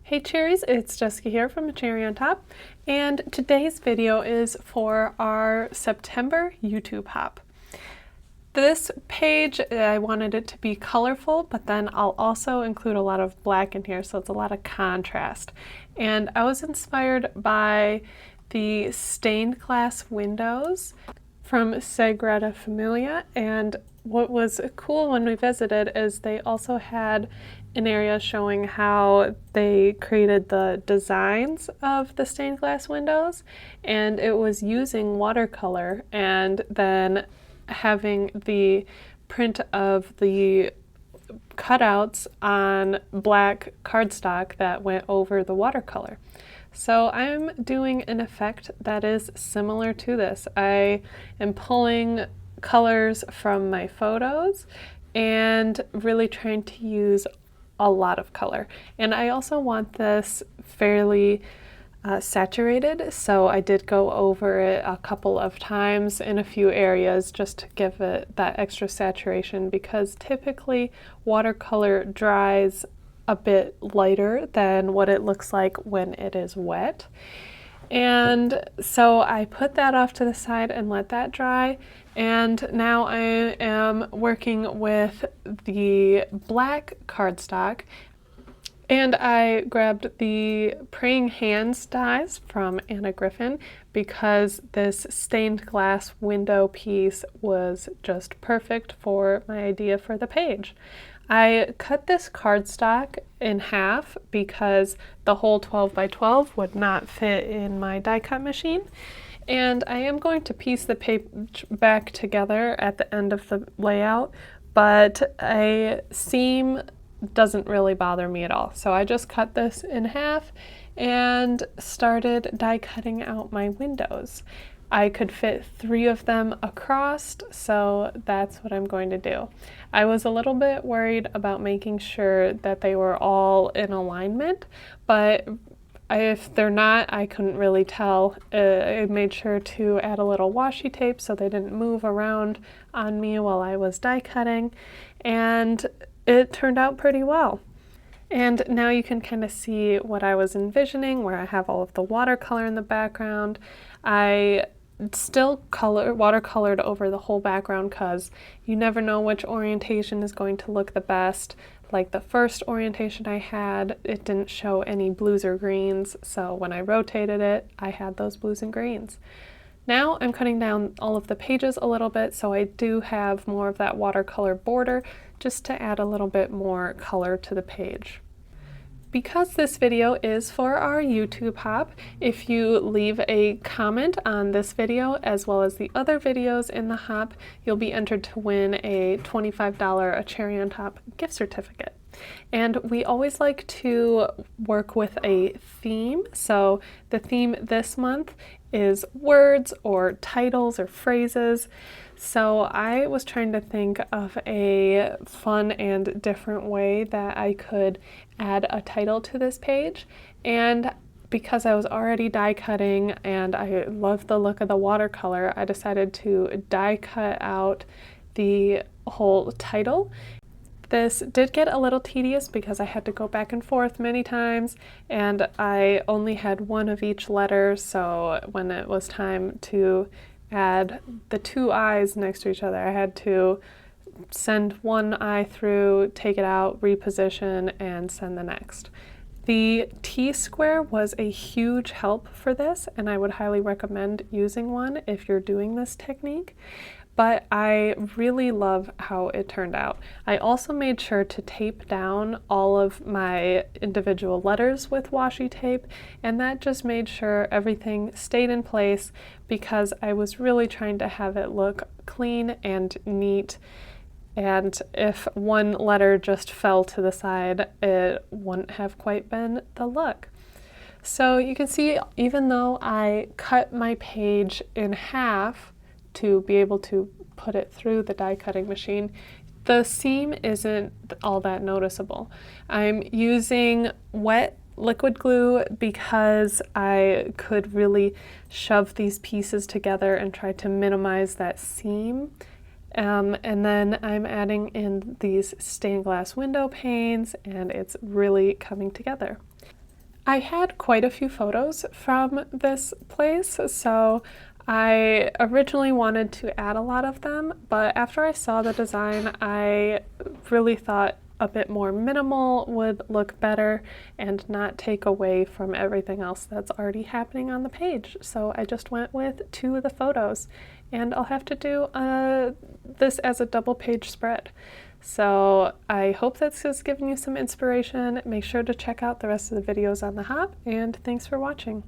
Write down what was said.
Hey cherries, it's Jessica here from A Cherry on Top, and today's video is for our September YouTube hop. This page, I wanted it to be colorful, but then I'll also include a lot of black in here, so it's a lot of contrast. And I was inspired by the stained glass windows from Sagrada Familia, and what was cool when we visited is they also had an area showing how they created the designs of the stained glass windows, and it was using watercolor and then having the print of the cutouts on black cardstock that went over the watercolor. So I'm doing an effect that is similar to this. I am pulling colors from my photos and really trying to use a lot of color. And I also want this fairly saturated, so I did go over it a couple of times in a few areas just to give it that extra saturation, because typically watercolor dries a bit lighter than what it looks like when it is wet. And so I put that off to the side and let that dry, and now I am working with the black cardstock, and I grabbed the Praying Hands dies from Anna Griffin because this stained glass window piece was just perfect for my idea for the page. I cut this cardstock in half because the whole 12 by 12 would not fit in my die cut machine. And I am going to piece the page back together at the end of the layout, but a seam doesn't really bother me at all. So I just cut this in half and started die cutting out my windows. I could fit 3 of them across, so that's what I'm going to do. I was a little bit worried about making sure that they were all in alignment, but if they're not, I couldn't really tell. I made sure to add a little washi tape so they didn't move around on me while I was die cutting, and it turned out pretty well. And now you can kind of see what I was envisioning, where I have all of the watercolor in the background. I still watercolored over the whole background because you never know which orientation is going to look the best. Like the first orientation I had, it didn't show any blues or greens, so when I rotated it, I had those blues and greens. Now I'm cutting down all of the pages a little bit, so I do have more of that watercolor border just to add a little bit more color to the page. Because this video is for our YouTube hop, if you leave a comment on this video as well as the other videos in the hop, you'll be entered to win a $25 A Cherry on Top gift certificate. And we always like to work with a theme. So the theme this month is words or titles or phrases. So I was trying to think of a fun and different way that I could add a title to this page. And because I was already die cutting and I love the look of the watercolor, I decided to die cut out the whole title. This did get a little tedious because I had to go back and forth many times, and I only had one of each letter, so when it was time to add the 2 eyes next to each other, I had to send one eye through, take it out, reposition, and send the next. The T-square was a huge help for this, and I would highly recommend using one if you're doing this technique. But I really love how it turned out. I also made sure to tape down all of my individual letters with washi tape, and that just made sure everything stayed in place because I was really trying to have it look clean and neat. And if one letter just fell to the side, it wouldn't have quite been the look. So you can see, even though I cut my page in half to be able to put it through the die cutting machine, the seam isn't all that noticeable. I'm using wet liquid glue because I could really shove these pieces together and try to minimize that seam. And then I'm adding in these stained glass window panes, and it's really coming together. I had quite a few photos from this place, so I originally wanted to add a lot of them, but after I saw the design, I really thought a bit more minimal would look better and not take away from everything else that's already happening on the page. So I just went with 2 of the photos, and I'll have to do this as a double page spread. So I hope this has given you some inspiration. Make sure to check out the rest of the videos on the hop, and thanks for watching.